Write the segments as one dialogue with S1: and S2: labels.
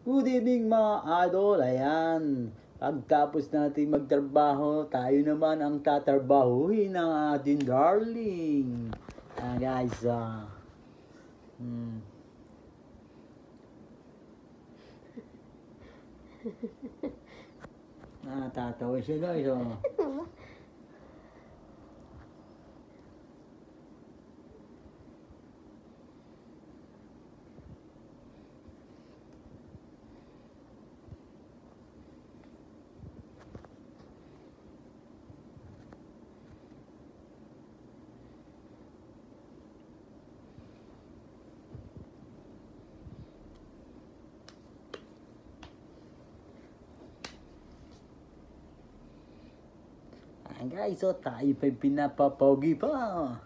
S1: Good evening mga idol, ayan. Pagtapos natin magtrabaho, tayo naman ang tatrabahuhin ng ating darling. Guys, tatawa siya guys, guys, tayo pa pinapapogi pa.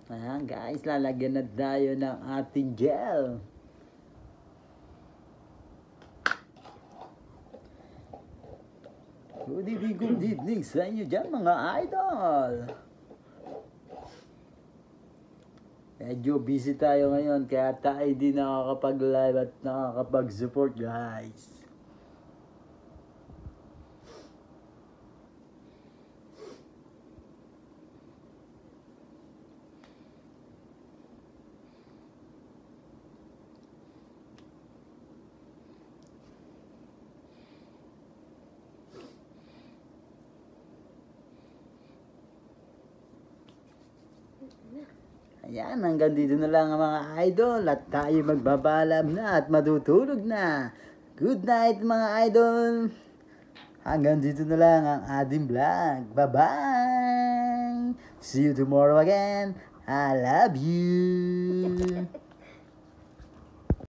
S1: Ayan guys, lalagyan na tayo ng ating gel. Good evening sa inyo dyan mga idol. Medyo busy tayo ngayon kaya tayo di nakakapag-live at nakakapag-support guys. Ayan, hanggang dito na lang ang mga idol at tayo magbabalam na at matutulog na. Good night mga idol. Hanggang dito na lang ang ating vlog. Bye-bye. See you tomorrow again. I love you.